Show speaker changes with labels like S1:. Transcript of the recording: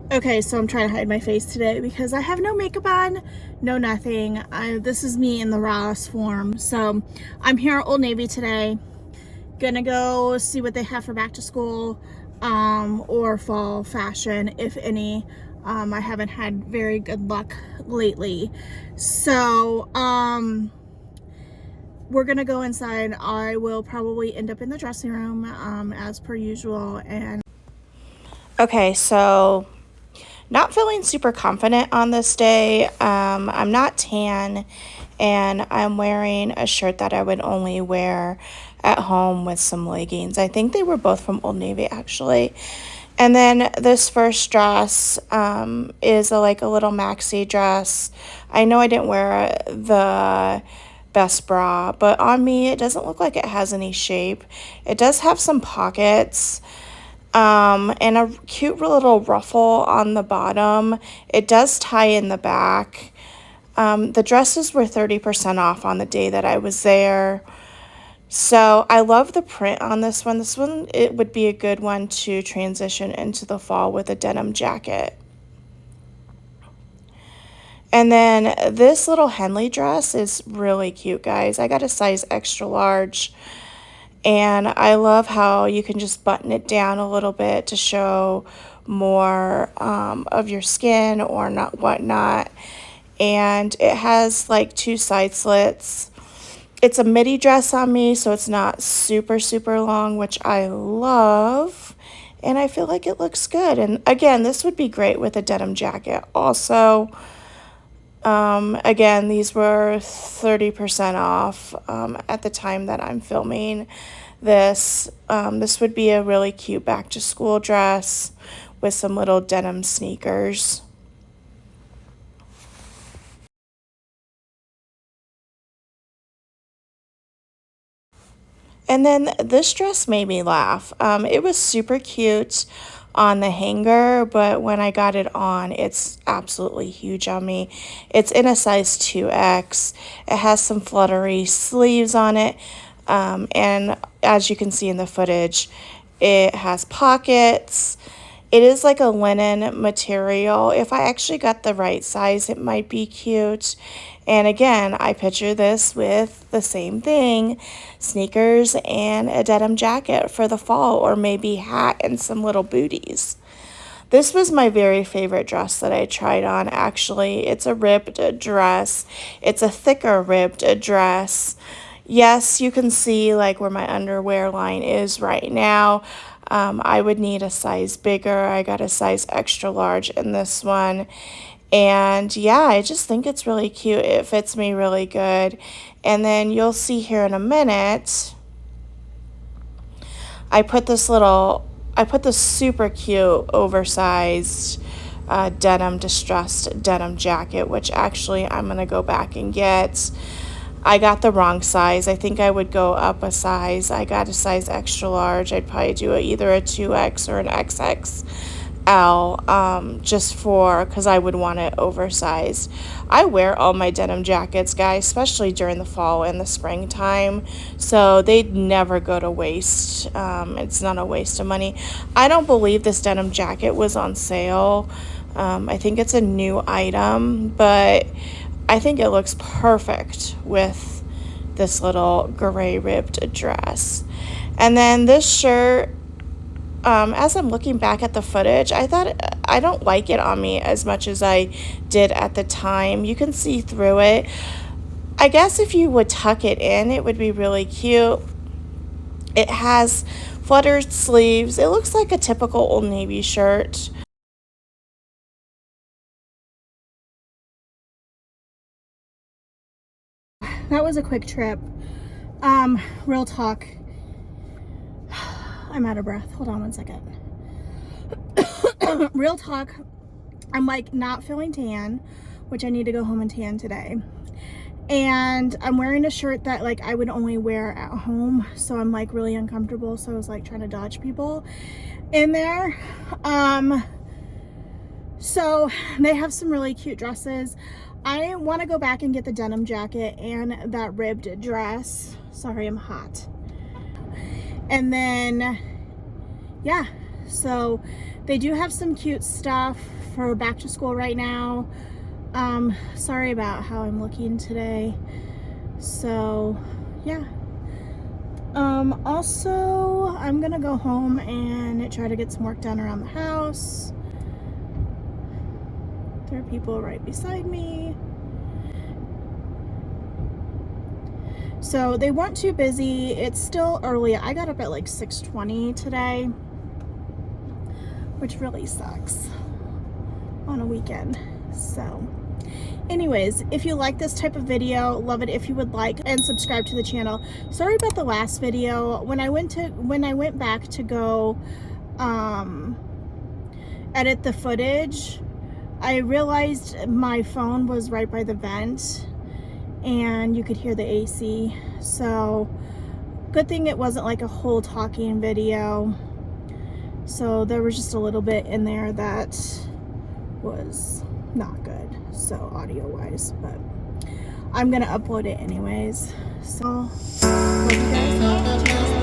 S1: Okay, so I'm trying to hide my face today because I have no makeup on, no nothing. This is me in the rawest form. So I'm here at Old Navy today. Gonna go see what they have for back to school or fall fashion, if any. I haven't had very good luck lately. So we're gonna go inside. I will probably end up in the dressing room as per usual. And okay, so not feeling super confident on this day. I'm not tan, and I'm wearing a shirt that I would only wear at home with some leggings. I think they were both from Old Navy, actually. And then this first dress is like a little maxi dress. I know I didn't wear the best bra, but on me it doesn't look like it has any shape. It does have some pockets and a cute little ruffle on the bottom. It does tie in the back. The dresses were 30% off on the day that I was there. So I love the print on this one. This one, it would be a good one to transition into the fall with a denim jacket. And then this little Henley dress is really cute, guys. I got a size extra large. And I love how you can just button it down a little bit to show more of your skin or not whatnot. And it has like 2 side slits. It's a midi dress on me, so it's not super, super long, which I love. And I feel like it looks good. And again, this would be great with a denim jacket also. Again, these were 30% off at the time that I'm filming this. This would be a really cute back to school dress with some little denim sneakers. And then this dress made me laugh. It was super cute on the hanger, but when I got it on, it's absolutely huge on me. It's in a size 2X. It has some fluttery sleeves on it. And as you can see in the footage, it has pockets. It is like a linen material. If I actually got the right size, it might be cute. And again, I picture this with the same thing, sneakers and a denim jacket for the fall, or maybe hat and some little booties. This was my very favorite dress that I tried on, actually. It's a ribbed dress. It's a thicker ribbed dress. Yes, you can see like where my underwear line is right now. I would need a size bigger. I got a size extra large in this one. And yeah, I just think it's really cute. It fits me really good. And then you'll see here in a minute, I put this super cute oversized distressed denim jacket, which actually I'm going to go back and get. I got the wrong size. I think I would go up a size. I got a size extra large. I'd probably do either a 2X or an XXL just because I would want it oversized. I wear all my denim jackets, guys, especially during the fall and the springtime, so they'd never go to waste. It's not a waste of money. I don't believe this denim jacket was on sale. I think it's a new item, but I think it looks perfect with this little gray ribbed dress. And then this shirt, as I'm looking back at the footage, I thought I don't like it on me as much as I did at the time. You can see through it. I guess if you would tuck it in, it would be really cute. It has fluttered sleeves. It looks like a typical Old Navy shirt. That was a quick trip. Real talk. I'm out of breath. Hold on one second. Real talk. I'm like not feeling tan, which I need to go home and tan today. And I'm wearing a shirt that like I would only wear at home, so I'm like really uncomfortable. So I was like trying to dodge people in there. So they have some really cute dresses. I want to go back and get the denim jacket and that ribbed dress. Sorry, I'm hot. And then, yeah, so they do have some cute stuff for back to school right now. Sorry about how I'm looking today. So yeah. Also, I'm gonna go home and try to get some work done around the house. There are people right beside me. So they weren't too busy. It's still early. I got up at like 6:20 today, which really sucks on a weekend. So anyways, if you like this type of video, love it if you would like and subscribe to the channel. Sorry about the last video. When I went back to go edit the footage, I realized my phone was right by the vent and you could hear the AC. So good thing it wasn't like a whole talking video. So there was just a little bit in there that was not good, so audio wise, but I'm gonna upload it anyways. So hope you guys